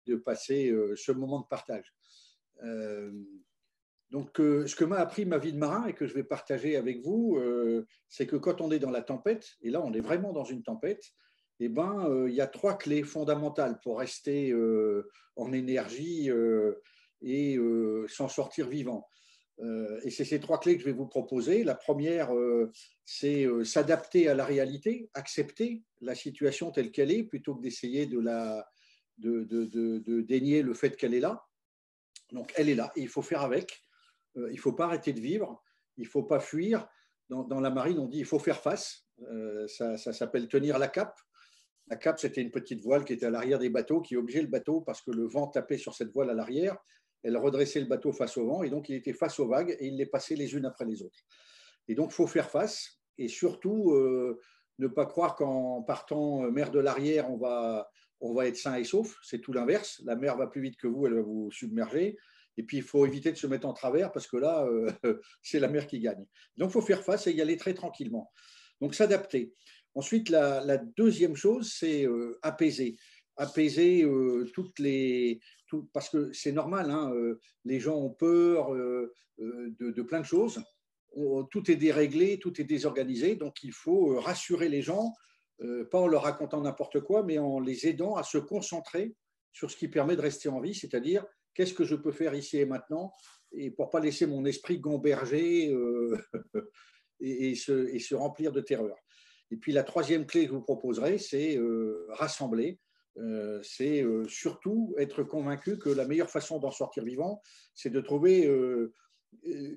de passer ce moment de partage. Donc, ce que m'a appris ma vie de marin et que je vais partager avec vous, c'est que quand on est dans la tempête, et là on est vraiment dans une tempête, eh ben, il y a trois clés fondamentales pour rester en énergie et s'en sortir vivant. Et c'est ces trois clés que je vais vous proposer. La première, c'est s'adapter à la réalité, accepter la situation telle qu'elle est, plutôt que d'essayer de dénier le fait qu'elle est là. Donc, elle est là et il faut faire avec. Il ne faut pas arrêter de vivre, il ne faut pas fuir. Dans la marine, on dit il faut faire face. Ça s'appelle tenir la cape. La cape, c'était une petite voile qui était à l'arrière des bateaux, qui obligeait le bateau, parce que le vent tapait sur cette voile à l'arrière, elle redressait le bateau face au vent, et donc il était face aux vagues, et il les passait les unes après les autres. Et donc, il faut faire face, et surtout, ne pas croire qu'en partant mer de l'arrière, on va être sain et sauf. C'est tout l'inverse. La mer va plus vite que vous, elle va vous submerger. Et puis, il faut éviter de se mettre en travers, parce que là, c'est la mer qui gagne. Donc, il faut faire face et y aller très tranquillement. Donc, s'adapter. Ensuite, la deuxième chose, c'est apaiser. Apaiser parce que c'est normal, hein, les gens ont peur de plein de choses. Tout est déréglé, tout est désorganisé, donc il faut rassurer les gens, pas en leur racontant n'importe quoi, mais en les aidant à se concentrer sur ce qui permet de rester en vie, c'est-à-dire qu'est-ce que je peux faire ici et maintenant, et pour ne pas laisser mon esprit gamberger et se remplir de terreur. Et puis la troisième clé que je vous proposerai, c'est rassembler. C'est surtout être convaincu que la meilleure façon d'en sortir vivant, c'est de trouver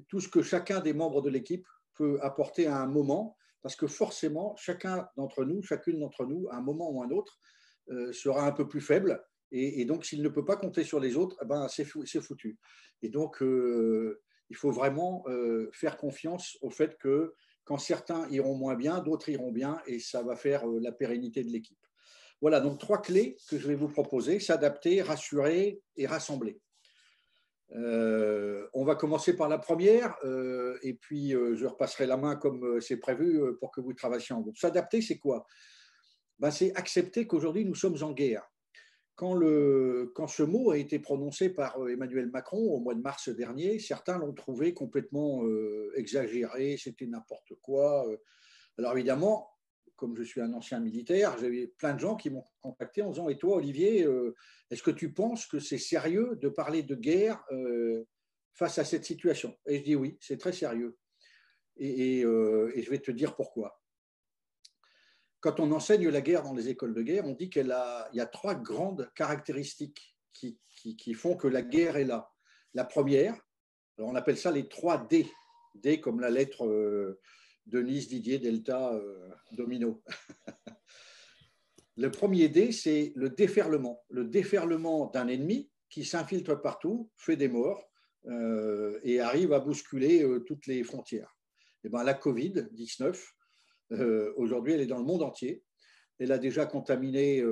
tout ce que chacun des membres de l'équipe peut apporter à un moment, parce que forcément, chacun d'entre nous, chacune d'entre nous, à un moment ou à un autre, sera un peu plus faible. Et donc, s'il ne peut pas compter sur les autres, eh ben, c'est foutu. Et donc, il faut vraiment faire confiance au fait que quand certains iront moins bien, d'autres iront bien, et ça va faire la pérennité de l'équipe. Voilà, donc trois clés que je vais vous proposer, s'adapter, rassurer et rassembler. On va commencer par la première, et puis je repasserai la main comme c'est prévu pour que vous travailliez en groupe. S'adapter, c'est quoi? Ben, c'est accepter qu'aujourd'hui, nous sommes en guerre. Quand ce mot a été prononcé par Emmanuel Macron au mois de mars dernier, certains l'ont trouvé complètement exagéré, c'était n'importe quoi. Alors évidemment, comme je suis un ancien militaire, j'avais plein de gens qui m'ont contacté en disant « Et toi, Olivier, est-ce que tu penses que c'est sérieux de parler de guerre face à cette situation ?» Et je dis « Oui, c'est très sérieux. » Et je vais te dire pourquoi. Quand on enseigne la guerre dans les écoles de guerre, on dit qu'il y a trois grandes caractéristiques qui font que la guerre est là. La première, alors on appelle ça les 3 D. D comme la lettre Denise, Didier, Delta, Domino. Le premier D, c'est le déferlement. Le déferlement d'un ennemi qui s'infiltre partout, fait des morts et arrive à bousculer toutes les frontières. Et ben, la Covid-19, aujourd'hui, elle est dans le monde entier. Elle a déjà contaminé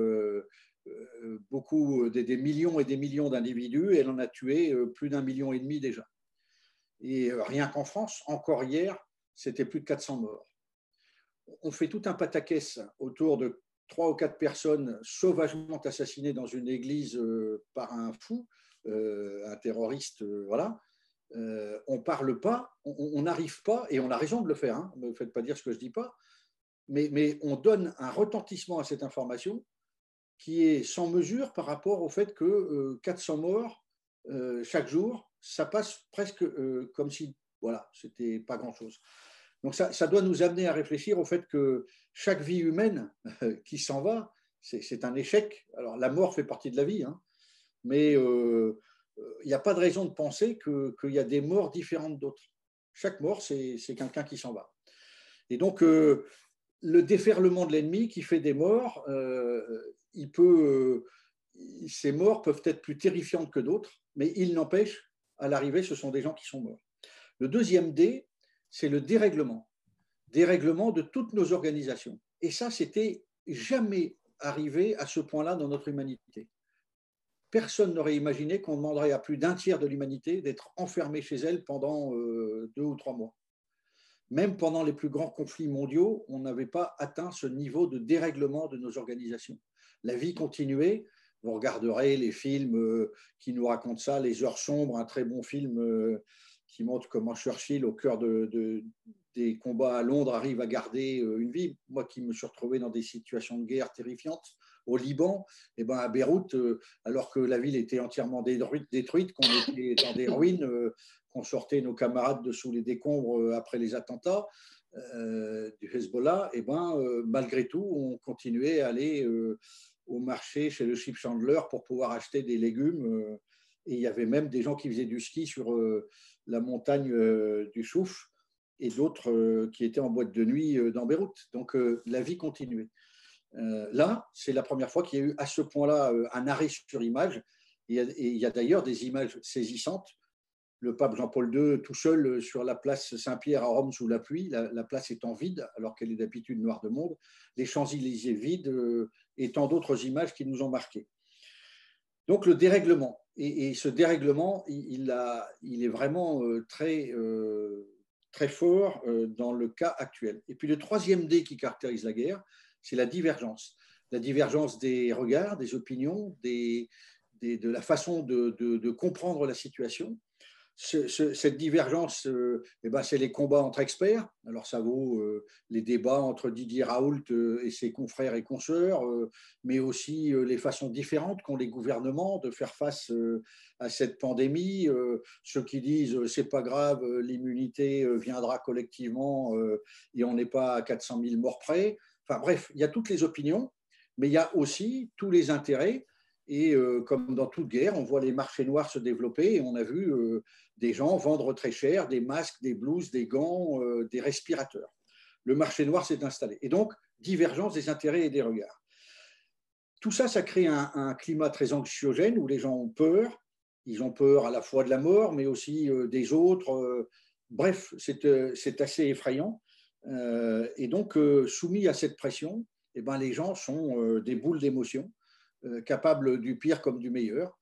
beaucoup, des millions et des millions d'individus. Elle en a tué plus d'1,5 million déjà. Et rien qu'en France, encore hier, c'était plus de 400 morts. On fait tout un pataquès autour de 3 ou 4 personnes sauvagement assassinées dans une église par un fou, un terroriste, voilà. On ne parle pas, on n'arrive pas, et on a raison de le faire, hein, ne me faites pas dire ce que je ne dis pas, mais on donne un retentissement à cette information qui est sans mesure par rapport au fait que 400 morts chaque jour, ça passe presque comme si, voilà, c'était pas grand-chose. Donc ça doit nous amener à réfléchir au fait que chaque vie humaine qui s'en va, c'est un échec. Alors la mort fait partie de la vie, hein, mais il n'y a pas de raison de penser qu'il y a des morts différentes d'autres. Chaque mort, c'est quelqu'un qui s'en va. Et donc, le déferlement de l'ennemi qui fait des morts, ces morts peuvent être plus terrifiantes que d'autres, mais il n'empêche, à l'arrivée, ce sont des gens qui sont morts. Le deuxième D, c'est le dérèglement. Dérèglement de toutes nos organisations. Et ça, c'était jamais arrivé à ce point-là dans notre humanité. Personne n'aurait imaginé qu'on demanderait à plus d'un tiers de l'humanité d'être enfermée chez elle pendant 2 ou 3 mois. Même pendant les plus grands conflits mondiaux, on n'avait pas atteint ce niveau de dérèglement de nos organisations. La vie continuait, vous regarderez les films qui nous racontent ça, Les Heures sombres, un très bon film qui montre comment Churchill, au cœur des combats à Londres, arrive à garder une vie. Moi qui me suis retrouvé dans des situations de guerre terrifiantes au Liban, et ben à Beyrouth, alors que la ville était entièrement détruite, qu'on était dans des ruines, qu'on sortait nos camarades de sous les décombres après les attentats du Hezbollah, et ben malgré tout, on continuait à aller au marché chez le Chip Chandler pour pouvoir acheter des légumes. Et il y avait même des gens qui faisaient du ski sur la montagne du Chouf et d'autres qui étaient en boîte de nuit dans Beyrouth. Donc la vie continuait. Là, c'est la première fois qu'il y a eu à ce point-là un arrêt sur image. Et il y a d'ailleurs des images saisissantes. Le pape Jean-Paul II tout seul sur la place Saint-Pierre à Rome sous la pluie, la place étant vide, alors qu'elle est d'habitude noire de monde, les Champs-Élysées vides et tant d'autres images qui nous ont marqués. Donc le dérèglement, et ce dérèglement, il est vraiment très fort dans le cas actuel. Et puis le troisième D qui caractérise la guerre, c'est la divergence. La divergence des regards, des opinions, de la façon de comprendre la situation. Cette divergence, c'est les combats entre experts. Alors ça vaut les débats entre Didier Raoult et ses confrères et consoeurs, mais aussi les façons différentes qu'ont les gouvernements de faire face à cette pandémie. Ceux qui disent c'est pas grave, l'immunité viendra collectivement et on n'est pas à 400 000 morts près. Enfin bref, il y a toutes les opinions, mais il y a aussi tous les intérêts. Et comme dans toute guerre, on voit les marchés noirs se développer et on a vu des gens vendre très cher des masques, des blouses, des gants, des respirateurs. Le marché noir s'est installé. Et donc, divergence des intérêts et des regards. Tout ça, ça crée un climat très anxiogène où les gens ont peur. Ils ont peur à la fois de la mort, mais aussi des autres. Bref, c'est assez effrayant. Et donc, soumis à cette pression, eh ben, les gens sont des boules d'émotions, capables du pire comme du meilleur.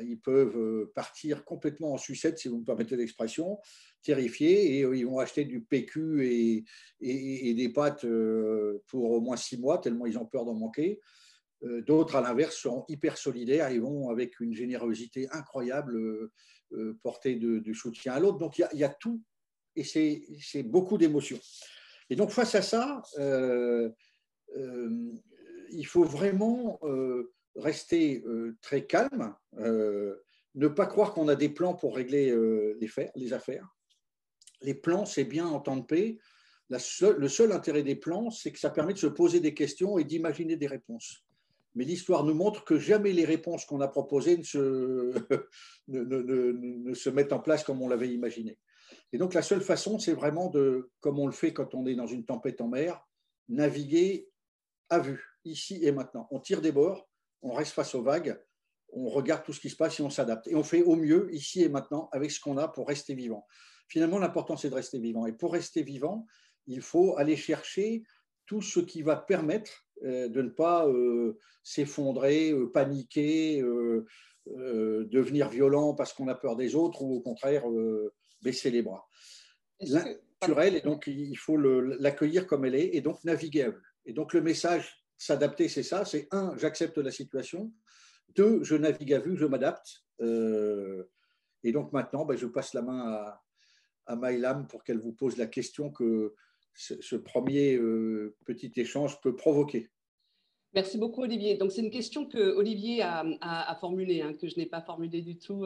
Ils peuvent partir complètement en sucette, si vous me permettez l'expression, terrifiés, et ils vont acheter du PQ et des pâtes pour au moins 6 mois, tellement ils ont peur d'en manquer. D'autres, à l'inverse, seront hyper solidaires et vont, avec une générosité incroyable, porter du soutien à l'autre. Donc, il y a tout, et c'est beaucoup d'émotions. Et donc, face à ça, il faut vraiment rester très calme, ne pas croire qu'on a des plans pour régler les affaires. Les plans, c'est bien en temps de paix. Le seul intérêt des plans, c'est que ça permet de se poser des questions et d'imaginer des réponses. Mais l'histoire nous montre que jamais les réponses qu'on a proposées ne se mettent en place comme on l'avait imaginé. Et donc la seule façon, c'est vraiment comme on le fait quand on est dans une tempête en mer, naviguer à vue, ici et maintenant. On tire des bords, on reste face aux vagues, on regarde tout ce qui se passe et on s'adapte. Et on fait au mieux, ici et maintenant, avec ce qu'on a pour rester vivant. Finalement, l'important, c'est de rester vivant. Et pour rester vivant, il faut aller chercher tout ce qui va permettre de ne pas s'effondrer, paniquer, devenir violent parce qu'on a peur des autres ou au contraire baisser les bras. Naturel, et donc il faut l'accueillir comme elle est et donc naviguer à vue. Et donc le message s'adapter, c'est ça, c'est 1, j'accepte la situation, 2, je navigue à vue, je m'adapte. Et donc maintenant, je passe la main à Maïlam pour qu'elle vous pose la question que ce premier petit échange peut provoquer. Merci beaucoup, Olivier. Donc, c'est une question que Olivier a formulée, hein, que je n'ai pas formulée du tout.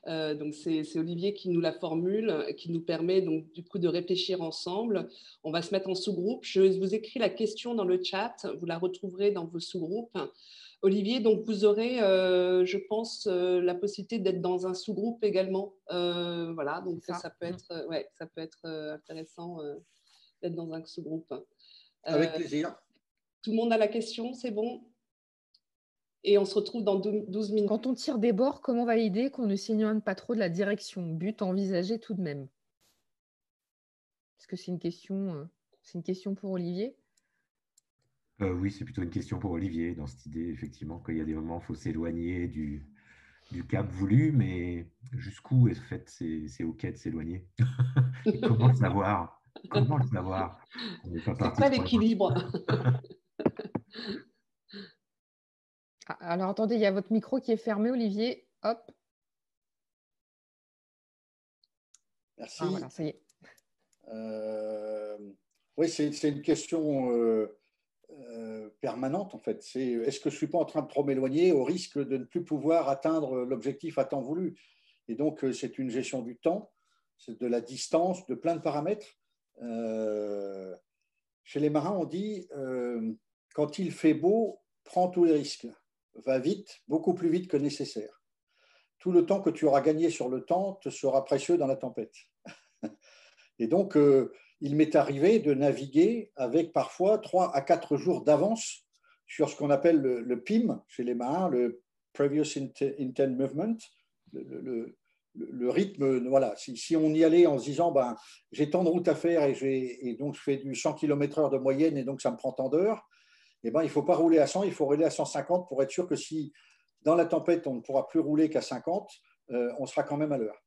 Donc, c'est Olivier qui nous la formule, qui nous permet donc du coup de réfléchir ensemble. On va se mettre en sous-groupe. Je vous écris la question dans le chat. Vous la retrouverez dans vos sous-groupes. Olivier, donc vous aurez, je pense, la possibilité d'être dans un sous-groupe également. Voilà, donc ça peut être intéressant d'être dans un sous-groupe. Avec plaisir. Tout le monde a la question, c'est bon? Et on se retrouve dans 12 minutes. Quand on tire des bords, comment valider qu'on ne s'éloigne pas trop de la direction? But envisagé tout de même. Est-ce que c'est une question pour Olivier? Oui, c'est plutôt une question pour Olivier, dans cette idée, effectivement, qu'il y a des moments où il faut s'éloigner du cap voulu, mais jusqu'où est-ce fait c'est OK de s'éloigner? Comment le savoir? Comment le savoir? C'est pas l'équilibre. Ah, alors attendez, il y a votre micro qui est fermé, Olivier. Hop. Merci. Ah, voilà, ça y est. Oui, c'est une question permanente en fait. Est-ce que je ne suis pas en train de trop m'éloigner au risque de ne plus pouvoir atteindre l'objectif à temps voulu? Et donc, c'est une gestion du temps, c'est de la distance, de plein de paramètres. Chez les marins, on dit quand il fait beau, prends tous les risques. Va vite, beaucoup plus vite que nécessaire. Tout le temps que tu auras gagné sur le temps te sera précieux dans la tempête. Et donc, il m'est arrivé de naviguer avec parfois 3 à 4 jours d'avance sur ce qu'on appelle le PIM chez les marins, le Previous Intent Movement, le rythme. Voilà. Si on y allait en se disant, ben, j'ai tant de route à faire et donc je fais du 100 km/h de moyenne et donc ça me prend tant d'heures, eh ben, il ne faut pas rouler à 100, il faut rouler à 150 pour être sûr que si dans la tempête on ne pourra plus rouler qu'à 50, on sera quand même à l'heure.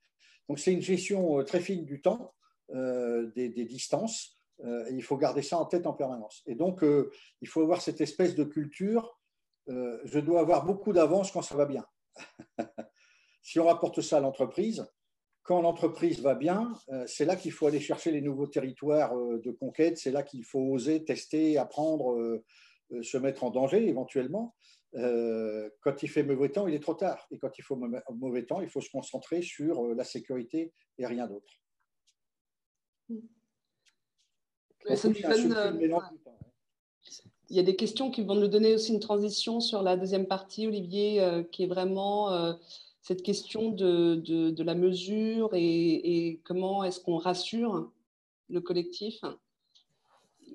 Donc c'est une gestion très fine du temps. Des distances. Il faut garder ça en tête en permanence. Et donc, il faut avoir cette espèce de culture. Je dois avoir beaucoup d'avance quand ça va bien. Si on rapporte ça à l'entreprise, quand l'entreprise va bien, c'est là qu'il faut aller chercher les nouveaux territoires de conquête. C'est là qu'il faut oser tester, apprendre, se mettre en danger éventuellement. Quand il fait mauvais temps, il est trop tard. Et quand il faut mauvais temps, il faut se concentrer sur la sécurité et rien d'autre. Ça nous donne, il y a des questions qui vont nous donner aussi une transition sur la deuxième partie, Olivier, qui est vraiment cette question de la mesure et comment est-ce qu'on rassure le collectif.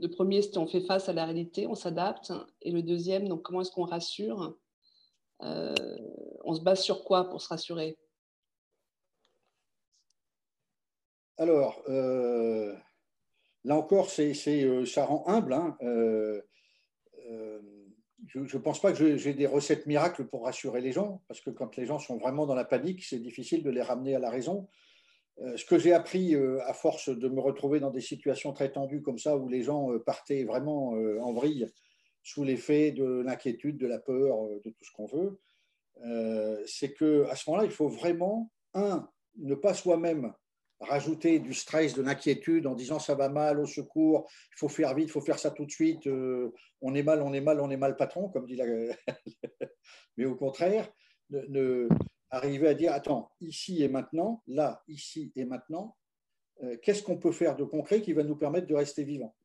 Le premier, c'est on fait face à la réalité, on s'adapte. Et le deuxième, donc comment est-ce qu'on rassure? On se base sur quoi pour se rassurer? Alors, là encore, ça rend humble. Hein. Je ne pense pas que j'ai des recettes miracles pour rassurer les gens, parce que quand les gens sont vraiment dans la panique, c'est difficile de les ramener à la raison. Ce que j'ai appris à force de me retrouver dans des situations très tendues comme ça, où les gens partaient vraiment en vrille sous l'effet de l'inquiétude, de la peur, de tout ce qu'on veut, c'est qu'à ce moment-là, il faut vraiment, ne pas soi-même rajouter du stress, de l'inquiétude en disant ça va mal, au secours, il faut faire vite, il faut faire ça tout de suite, on est mal, on est mal, on est mal patron, comme dit la... Mais au contraire, arriver à dire attends, ici et maintenant, là, ici et maintenant, qu'est-ce qu'on peut faire de concret qui va nous permettre de rester vivants?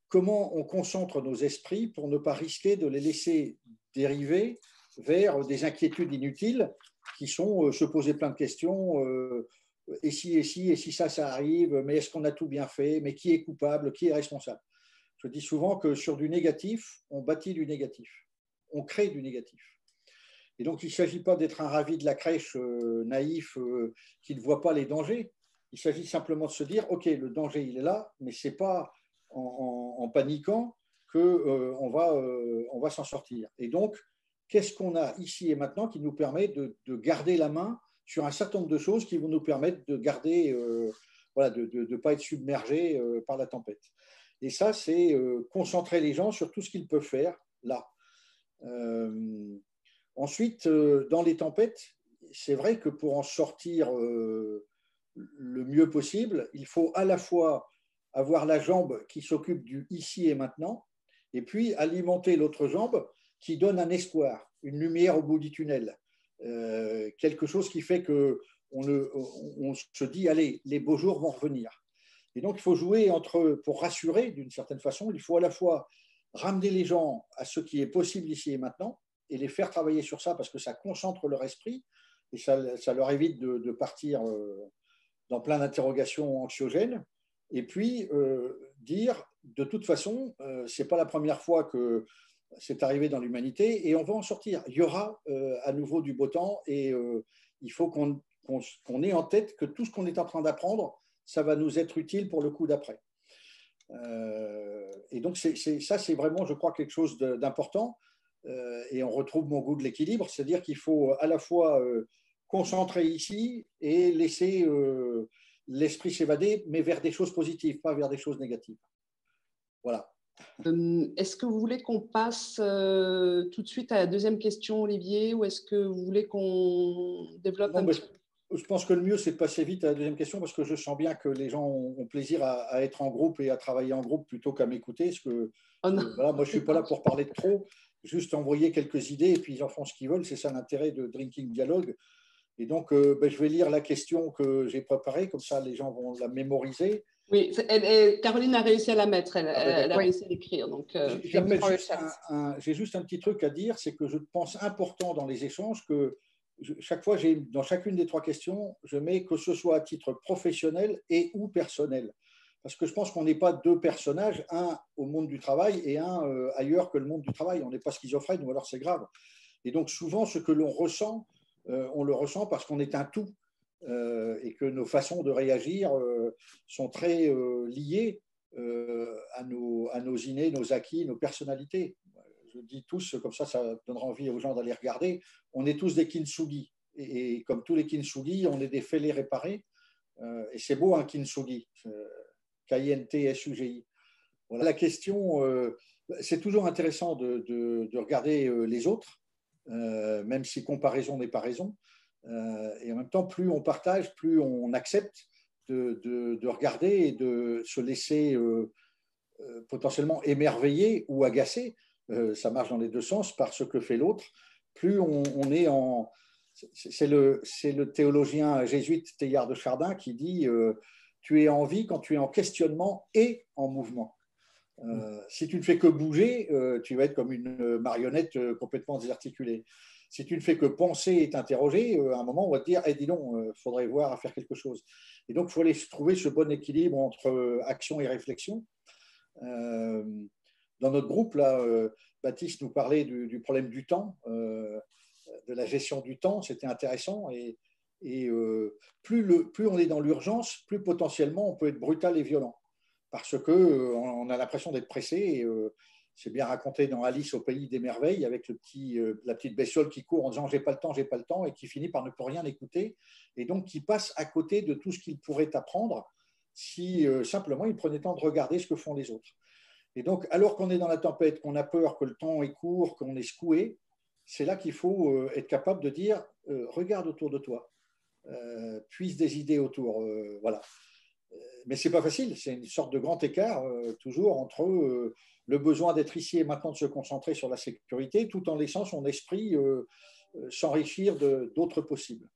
Comment on concentre nos esprits pour ne pas risquer de les laisser dériver vers des inquiétudes inutiles qui sont se poser plein de questions, et si ça arrive, mais est-ce qu'on a tout bien fait, mais qui est coupable, qui est responsable? Je dis souvent que sur du négatif, on bâtit du négatif, on crée du négatif. Et donc, il ne s'agit pas d'être un ravi de la crèche naïf qui ne voit pas les dangers. Il s'agit simplement de se dire, OK, le danger, il est là, mais ce n'est pas en paniquant qu'on va s'en sortir. Et donc, qu'est-ce qu'on a ici et maintenant qui nous permet de garder la main sur un certain nombre de choses qui vont nous permettre de garder, voilà, de ne pas être submergés par la tempête. Et ça, c'est concentrer les gens sur tout ce qu'ils peuvent faire là. Ensuite, dans les tempêtes, c'est vrai que pour en sortir le mieux possible, il faut à la fois avoir la jambe qui s'occupe du ici et maintenant, et puis alimenter l'autre jambe qui donne un espoir, une lumière au bout du tunnel, quelque chose qui fait qu'on se dit, allez, les beaux jours vont revenir. Et donc, il faut jouer pour rassurer d'une certaine façon, il faut à la fois ramener les gens à ce qui est possible ici et maintenant, et les faire travailler sur ça parce que ça concentre leur esprit et ça leur évite de partir dans plein d'interrogations anxiogènes. Et puis, dire, de toute façon, ce n'est pas la première fois que c'est arrivé dans l'humanité et on va en sortir. Il y aura à nouveau du beau temps et il faut qu'on ait en tête que tout ce qu'on est en train d'apprendre, ça va nous être utile pour le coup d'après. Et donc, ça, c'est vraiment, je crois, quelque chose d'important. Et on retrouve mon goût de l'équilibre, c'est-à-dire qu'il faut à la fois concentrer ici et laisser l'esprit s'évader, mais vers des choses positives, pas vers des choses négatives. Voilà. Est-ce que vous voulez qu'on passe tout de suite à la deuxième question, Olivier, ou est-ce que vous voulez qu'on développe un petit peu? Je pense que le mieux, c'est de passer vite à la deuxième question parce que je sens bien que les gens ont plaisir à être en groupe et à travailler en groupe plutôt qu'à m'écouter. Voilà, moi, je ne suis pas là pour parler de trop, juste envoyer quelques idées et puis ils en font ce qu'ils veulent. C'est ça l'intérêt de Drinking Dialogue. Et donc, je vais lire la question que j'ai préparée, comme ça les gens vont la mémoriser. Oui, Caroline a réussi à la mettre, elle a réussi à l'écrire. J'ai juste un petit truc à dire, c'est que je pense important dans les échanges que chaque fois, dans chacune des trois questions, je mets que ce soit à titre professionnel et ou personnel. Parce que je pense qu'on n'est pas deux personnages, un au monde du travail et un ailleurs que le monde du travail. On n'est pas schizophrène ou alors c'est grave. Et donc souvent, ce que l'on ressent, on le ressent parce qu'on est un tout et que nos façons de réagir sont très liées à nos innés, nos acquis, nos personnalités. Je dis tous, comme ça donnera envie aux gens d'aller regarder, on est tous des kintsugi. Et comme tous les kintsugi, on est des fêlés réparés. Et c'est beau un kintsugi, K-I-N-T-S-U-G-I. Voilà la question. C'est toujours intéressant de regarder les autres, même si comparaison n'est pas raison. Et en même temps, plus on partage, plus on accepte de regarder et de se laisser potentiellement émerveiller ou agacer. Ça marche dans les deux sens par ce que fait l'autre. Plus on est en... C'est le théologien jésuite Teilhard de Chardin qui dit tu es en vie quand tu es en questionnement et en mouvement. Si tu ne fais que bouger, tu vas être comme une marionnette complètement désarticulée. Si tu ne fais que penser et t'interroger, à un moment, on va te dire dis donc, il faudrait voir à faire quelque chose. Et donc, il faut aller trouver ce bon équilibre entre action et réflexion. Dans notre groupe, là, Baptiste nous parlait du problème du temps, de la gestion du temps, c'était intéressant. Et plus on est dans l'urgence, plus potentiellement on peut être brutal et violent. Parce qu'on a l'impression d'être pressé. Et, c'est bien raconté dans Alice au pays des merveilles, avec la petite bestiole qui court en disant j'ai pas le temps, et qui finit par ne plus rien écouter, et donc qui passe à côté de tout ce qu'il pourrait apprendre si simplement il prenait le temps de regarder ce que font les autres. Et donc, alors qu'on est dans la tempête, qu'on a peur, que le temps est court, qu'on est secoué, c'est là qu'il faut être capable de dire regarde autour de toi, puise des idées autour, voilà. Mais ce n'est pas facile, c'est une sorte de grand écart toujours entre le besoin d'être ici et maintenant de se concentrer sur la sécurité tout en laissant son esprit s'enrichir d'autres possibles.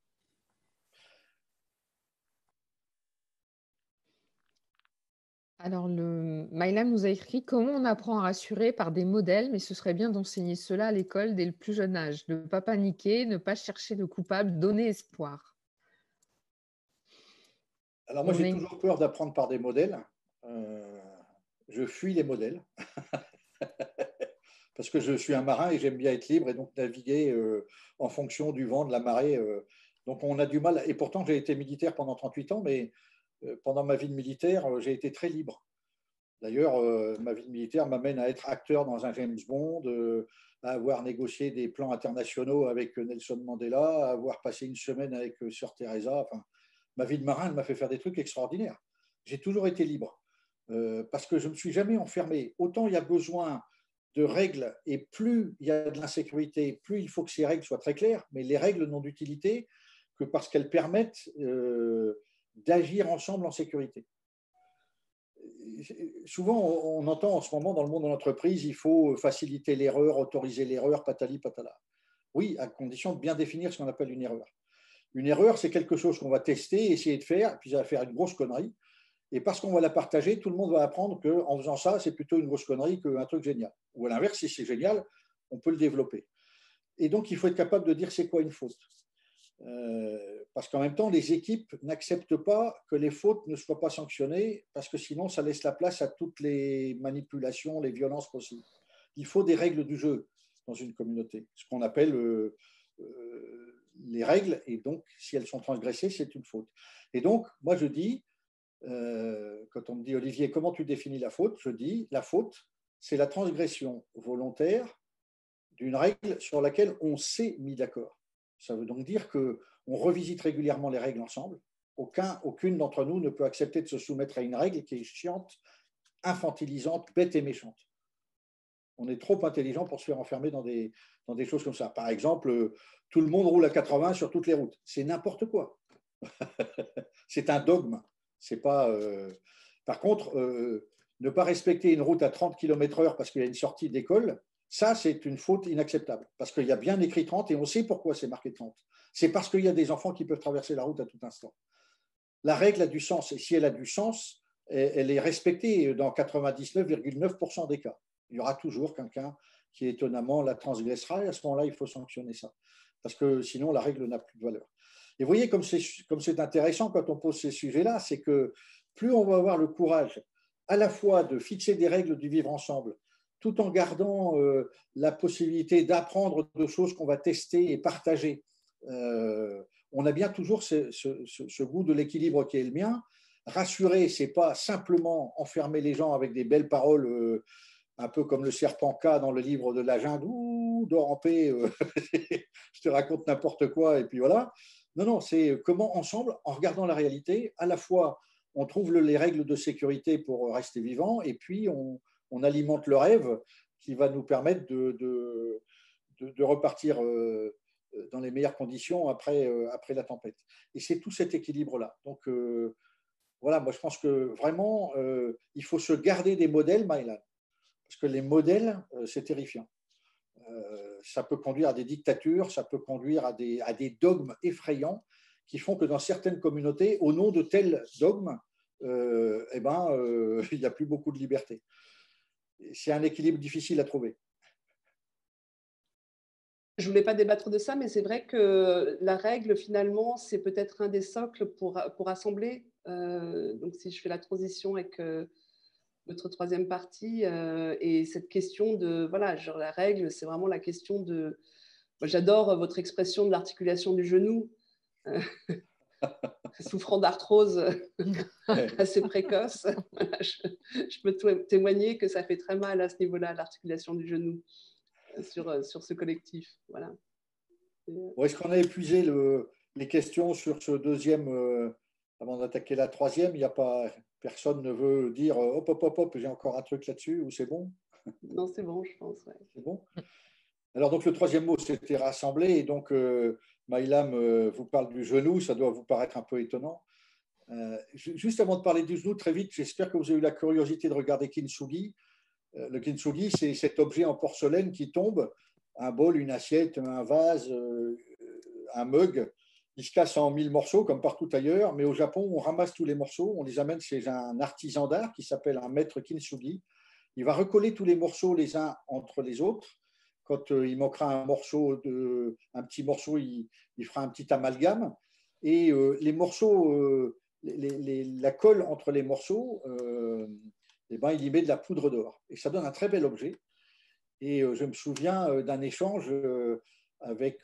Alors, Maïlam nous a écrit comment on apprend à rassurer par des modèles, mais ce serait bien d'enseigner cela à l'école dès le plus jeune âge. Ne pas paniquer, ne pas chercher de coupable, donner espoir. Alors moi, j'ai toujours peur d'apprendre par des modèles. Je fuis les modèles parce que je suis un marin et j'aime bien être libre et donc naviguer en fonction du vent, de la marée. Donc on a du mal. Et pourtant, j'ai été militaire pendant 38 ans, mais pendant ma vie de militaire, j'ai été très libre. D'ailleurs, ma vie de militaire m'amène à être acteur dans un James Bond, à avoir négocié des plans internationaux avec Nelson Mandela, à avoir passé une semaine avec Sœur Teresa. Enfin, ma vie de marin, elle m'a fait faire des trucs extraordinaires. J'ai toujours été libre parce que je ne me suis jamais enfermé. Autant il y a besoin de règles et plus il y a de l'insécurité, plus il faut que ces règles soient très claires, mais les règles n'ont d'utilité que parce qu'elles permettent d'agir ensemble en sécurité. Souvent, on entend en ce moment dans le monde de l'entreprise, il faut faciliter l'erreur, autoriser l'erreur, patali patala. Oui, à condition de bien définir ce qu'on appelle une erreur. Une erreur, c'est quelque chose qu'on va tester, essayer de faire, puis ça va faire une grosse connerie. Et parce qu'on va la partager, tout le monde va apprendre qu'en faisant ça, c'est plutôt une grosse connerie qu'un truc génial. Ou à l'inverse, si c'est génial, on peut le développer. Et donc, il faut être capable de dire c'est quoi une faute. Parce qu'en même temps, les équipes n'acceptent pas que les fautes ne soient pas sanctionnées, parce que sinon, ça laisse la place à toutes les manipulations, les violences possibles. Il faut des règles du jeu dans une communauté, ce qu'on appelle les règles, et donc, si elles sont transgressées, c'est une faute. Et donc, moi, je dis, quand on me dit, Olivier, comment tu définis la faute? Je dis, la faute, c'est la transgression volontaire d'une règle sur laquelle on s'est mis d'accord. Ça veut donc dire qu'on revisite régulièrement les règles ensemble. Aucune d'entre nous ne peut accepter de se soumettre à une règle qui est chiante, infantilisante, bête et méchante. On est trop intelligent pour se faire enfermer dans des choses comme ça. Par exemple, tout le monde roule à 80 sur toutes les routes. C'est n'importe quoi. C'est un dogme. C'est pas, Par contre, ne pas respecter une route à 30 km/h parce qu'il y a une sortie d'école, ça, c'est une faute inacceptable. Parce qu'il y a bien écrit 30 et on sait pourquoi c'est marqué 30. C'est parce qu'il y a des enfants qui peuvent traverser la route à tout instant. La règle a du sens. Et si elle a du sens, elle est respectée dans 99,9% des cas. Il y aura toujours quelqu'un qui étonnamment la transgressera et à ce moment-là, il faut sanctionner ça. Parce que sinon, la règle n'a plus de valeur. Et vous voyez, comme c'est intéressant quand on pose ces sujets-là, c'est que plus on va avoir le courage à la fois de fixer des règles du vivre ensemble, tout en gardant la possibilité d'apprendre de choses qu'on va tester et partager. On a bien toujours ce goût de l'équilibre qui est le mien. Rassurer, ce n'est pas simplement enfermer les gens avec des belles paroles, un peu comme le serpent K dans le livre de la jungle, ouh, dors en paix, je te raconte n'importe quoi, et puis voilà. Non, non, c'est comment ensemble, en regardant la réalité, à la fois on trouve les règles de sécurité pour rester vivant, et puis on alimente le rêve qui va nous permettre de repartir dans les meilleures conditions après la tempête. Et c'est tout cet équilibre-là. Donc voilà, moi je pense que vraiment, il faut se garder des modèles, Maïlan, parce que les modèles, c'est terrifiant. Ça peut conduire à des dictatures, ça peut conduire à des dogmes effrayants qui font que dans certaines communautés, au nom de tels dogmes, il n'y a plus beaucoup de liberté. C'est un équilibre difficile à trouver. Je ne voulais pas débattre de ça, mais c'est vrai que la règle, finalement, c'est peut-être un des socles pour assembler. Donc, si je fais la transition avec notre troisième partie, et cette question de, voilà, genre la règle, c'est vraiment la question de… J'adore votre expression de l'articulation du genou. Souffrant d'arthrose assez précoce, voilà, je peux témoigner que ça fait très mal à ce niveau-là, l'articulation du genou sur ce collectif. Voilà. Est-ce qu'on a épuisé les questions sur ce deuxième, avant d'attaquer la troisième? Il n'y a pas, personne ne veut dire hop, hop, hop, hop, j'ai encore un truc là-dessus, ou c'est bon? Non, c'est bon, je pense. Ouais. C'est bon. Alors, donc, le troisième mot, c'était rassembler. Et donc, Maïlam vous parle du genou. Ça doit vous paraître un peu étonnant. Juste avant de parler du genou, très vite, j'espère que vous avez eu la curiosité de regarder Kintsugi. Le Kintsugi, c'est cet objet en porcelaine qui tombe, un bol, une assiette, un vase, un mug. Il se casse en 1000 morceaux, comme partout ailleurs. Mais au Japon, on ramasse tous les morceaux, on les amène chez un artisan d'art qui s'appelle un maître Kintsugi. Il va recoller tous les morceaux les uns entre les autres. Quand il manquera un petit morceau, il fera un petit amalgame. Et les morceaux, la colle entre les morceaux, il y met de la poudre d'or. Et ça donne un très bel objet. Et je me souviens d'un échange avec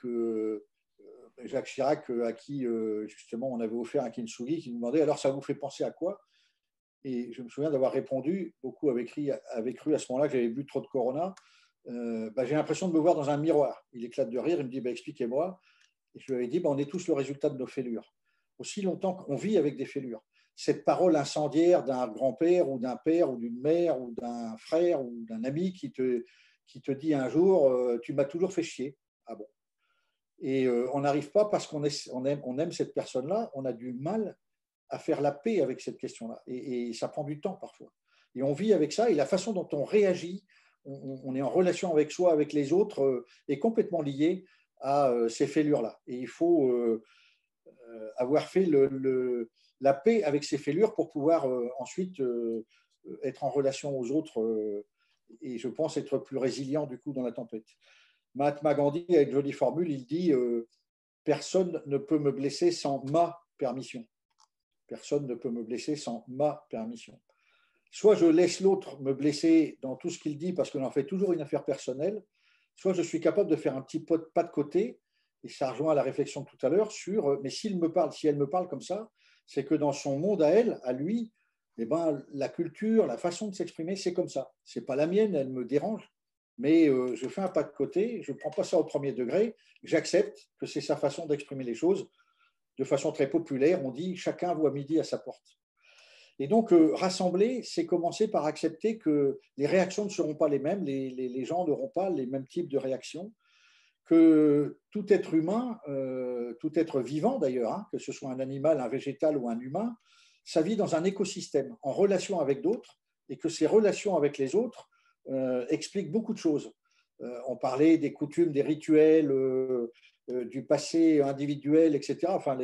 Jacques Chirac, à qui justement on avait offert un kintsugi, qui nous demandait alors ça vous fait penser à quoi? Et je me souviens d'avoir répondu, beaucoup avaient cru à ce moment-là que j'avais bu trop de Corona. J'ai l'impression de me voir dans un miroir. Il éclate de rire, il me dit expliquez-moi. Et je lui avais dit on est tous le résultat de nos fêlures. Aussi longtemps qu'on vit avec des fêlures. Cette parole incendiaire d'un grand-père ou d'un père ou d'une mère ou d'un frère ou d'un ami qui te dit un jour tu m'as toujours fait chier. Ah bon. Et on n'arrive pas parce qu'on aime cette personne-là, on a du mal à faire la paix avec cette question-là. Et ça prend du temps parfois. Et on vit avec ça, et la façon dont on réagit, on est en relation avec soi, avec les autres, est complètement liée à ces fêlures-là. Et il faut avoir fait la paix avec ces fêlures pour pouvoir ensuite être en relation aux autres et je pense être plus résilient du coup dans la tempête. Mahatma Gandhi a une jolie formule, il dit personne ne peut me blesser sans ma permission. Personne ne peut me blesser sans ma permission. Soit je laisse l'autre me blesser dans tout ce qu'il dit parce qu'on en fait toujours une affaire personnelle, soit je suis capable de faire un petit pas de côté, et ça rejoint la réflexion de tout à l'heure sur, mais si elle me parle comme ça, c'est que dans son monde à elle, à lui, la culture, la façon de s'exprimer, c'est comme ça. Ce n'est pas la mienne, elle me dérange, mais je fais un pas de côté, je ne prends pas ça au premier degré, j'accepte que c'est sa façon d'exprimer les choses. De façon très populaire, on dit « chacun voit midi à sa porte ». Et donc, rassembler, c'est commencer par accepter que les réactions ne seront pas les mêmes, les gens n'auront pas les mêmes types de réactions, que tout être humain, tout être vivant d'ailleurs, hein, que ce soit un animal, un végétal ou un humain, ça vit dans un écosystème, en relation avec d'autres, et que ces relations avec les autres expliquent beaucoup de choses. On parlait des coutumes, des rituels, du passé individuel, etc. Enfin,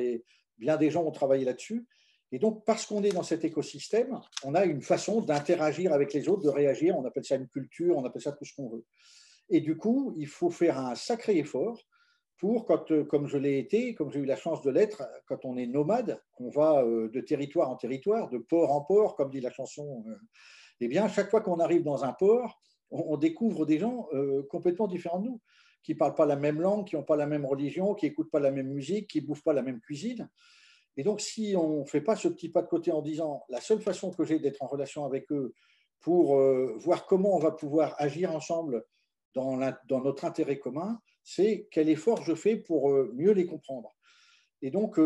bien des gens ont travaillé là-dessus. Et donc, parce qu'on est dans cet écosystème, on a une façon d'interagir avec les autres, de réagir. On appelle ça une culture, on appelle ça tout ce qu'on veut. Et du coup, il faut faire un sacré effort pour, comme je l'ai été, comme j'ai eu la chance de l'être, quand on est nomade, qu'on va de territoire en territoire, de port en port, comme dit la chanson, eh bien, chaque fois qu'on arrive dans un port, on découvre des gens complètement différents de nous, qui ne parlent pas la même langue, qui n'ont pas la même religion, qui n'écoutent pas la même musique, qui ne bouffent pas la même cuisine. Et donc, si on ne fait pas ce petit pas de côté en disant la seule façon que j'ai d'être en relation avec eux pour voir comment on va pouvoir agir ensemble dans notre intérêt commun, c'est quel effort je fais pour mieux les comprendre. Et donc,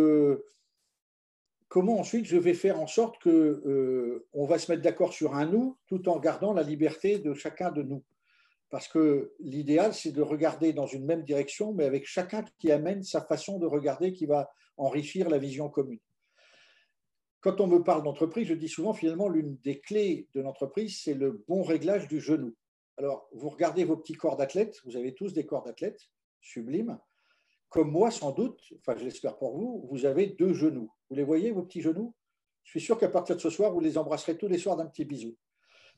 comment ensuite je vais faire en sorte qu'on va se mettre d'accord sur un nous tout en gardant la liberté de chacun de nous. Parce que l'idéal, c'est de regarder dans une même direction, mais avec chacun qui amène sa façon de regarder qui va enrichir la vision commune. Quand on me parle d'entreprise, je dis souvent, finalement, l'une des clés de l'entreprise, c'est le bon réglage du genou. Alors, vous regardez vos petits corps d'athlètes, vous avez tous des corps d'athlètes sublimes. Comme moi, sans doute, enfin, je l'espère pour vous, vous avez 2 genoux. Vous les voyez, vos petits genoux? Je suis sûr qu'à partir de ce soir, vous les embrasserez tous les soirs d'un petit bisou.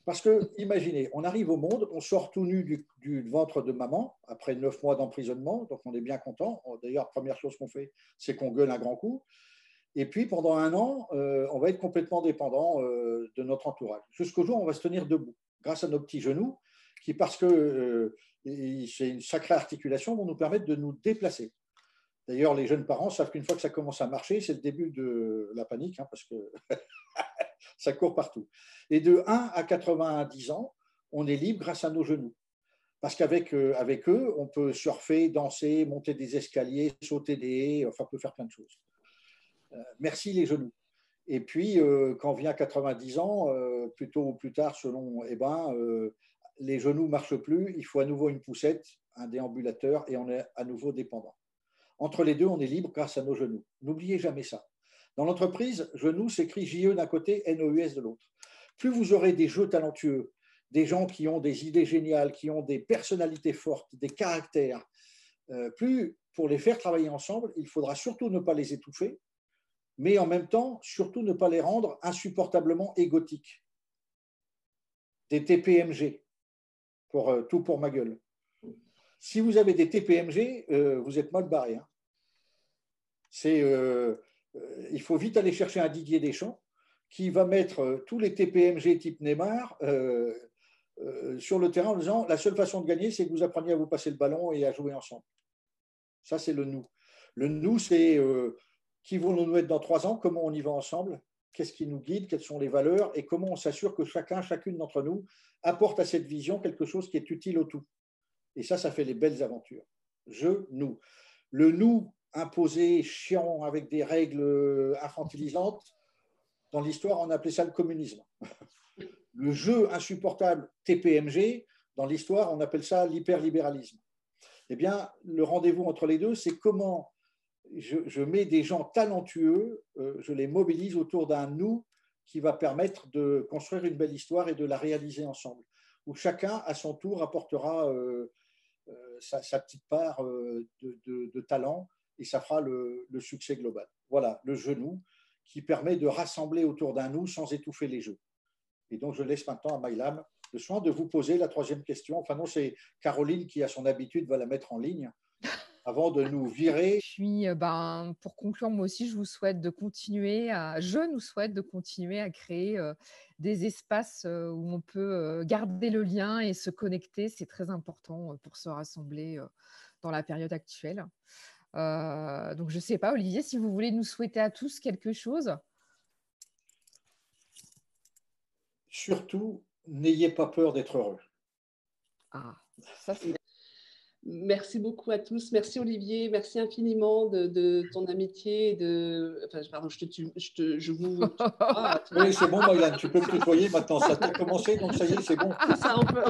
Parce que, imaginez, on arrive au monde, on sort tout nu du ventre de maman, après 9 mois d'emprisonnement, donc on est bien content. D'ailleurs, première chose qu'on fait, c'est qu'on gueule un grand coup. Et puis, pendant 1 an, on va être complètement dépendant de notre entourage. Jusqu'au jour où on va se tenir debout, grâce à nos petits genoux, qui, parce que c'est une sacrée articulation, vont nous permettre de nous déplacer. D'ailleurs, les jeunes parents savent qu'une fois que ça commence à marcher, c'est le début de la panique, hein, parce que ça court partout. Et de 1 à 90 ans, on est libre grâce à nos genoux. Parce qu'avec avec eux, on peut surfer, danser, monter des escaliers, sauter des haies, enfin, on peut faire plein de choses. Merci les genoux. Et puis, quand vient 90 ans, plus tôt ou plus tard, selon, les genoux ne marchent plus, il faut à nouveau une poussette, un déambulateur, et on est à nouveau dépendant. Entre les deux, on est libre grâce à nos genoux. N'oubliez jamais ça. Dans l'entreprise, genoux s'écrit JE d'un côté, NOUS de l'autre. Plus vous aurez des jeux talentueux, des gens qui ont des idées géniales, qui ont des personnalités fortes, des caractères, plus pour les faire travailler ensemble, il faudra surtout ne pas les étouffer, mais en même temps, surtout ne pas les rendre insupportablement égotiques. Des TPMG, tout pour ma gueule. Si vous avez des TPMG, vous êtes mal barré. Hein. Il faut vite aller chercher un Didier Deschamps qui va mettre tous les TPMG type Neymar sur le terrain en disant la seule façon de gagner, c'est que vous appreniez à vous passer le ballon et à jouer ensemble. Ça, c'est le nous. Le nous, c'est qui vont-nous être dans 3 ans, comment on y va ensemble, qu'est-ce qui nous guide, quelles sont les valeurs et comment on s'assure que chacune d'entre nous apporte à cette vision quelque chose qui est utile au tout. Et ça fait les belles aventures. Nous. Le nous imposé, chiant, avec des règles infantilisantes, dans l'histoire, on appelait ça le communisme. Le jeu insupportable TPMG, dans l'histoire, on appelle ça l'hyperlibéralisme. Eh bien, le rendez-vous entre les deux, c'est comment je mets des gens talentueux, je les mobilise autour d'un nous qui va permettre de construire une belle histoire et de la réaliser ensemble, où chacun, à son tour, apportera sa petite part de talent et ça fera le succès global. Voilà, le genou qui permet de rassembler autour d'un nous sans étouffer les jeux. Et donc, je laisse maintenant à Mylam le soin de vous poser la 3e question. Enfin non, c'est Caroline qui, à son habitude, va la mettre en ligne avant de nous virer. Puis, pour conclure, moi aussi, je nous souhaite de continuer à créer des espaces où on peut garder le lien et se connecter. C'est très important pour se rassembler dans la période actuelle. Donc, je ne sais pas, Olivier, si vous voulez nous souhaiter à tous quelque chose. Surtout, n'ayez pas peur d'être heureux. Ah, ça c'est... Merci beaucoup à tous. Merci Olivier, merci infiniment de ton amitié. Enfin, pardon, je vous. Oui, c'est bon, Maïlane, tu peux me tutoyer maintenant. Ça a commencé, donc ça y est, c'est bon. Ça, on peut...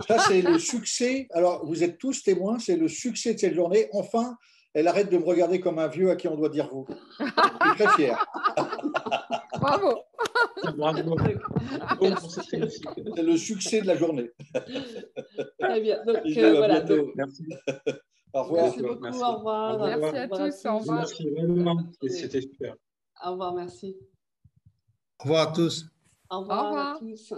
Ça, c'est le succès. Alors, vous êtes tous témoins, c'est le succès de cette journée. Enfin, elle arrête de me regarder comme un vieux à qui on doit dire vous. Je suis très fier. Bravo. Bravo. C'est le succès de la journée. Très bien. Donc, voilà. Merci. Au revoir. Merci beaucoup. Merci. Au revoir. Merci à tous. Au revoir. Merci vraiment. C'était super. Au revoir. Merci. Au revoir à tous. Au revoir, Au revoir. à tous.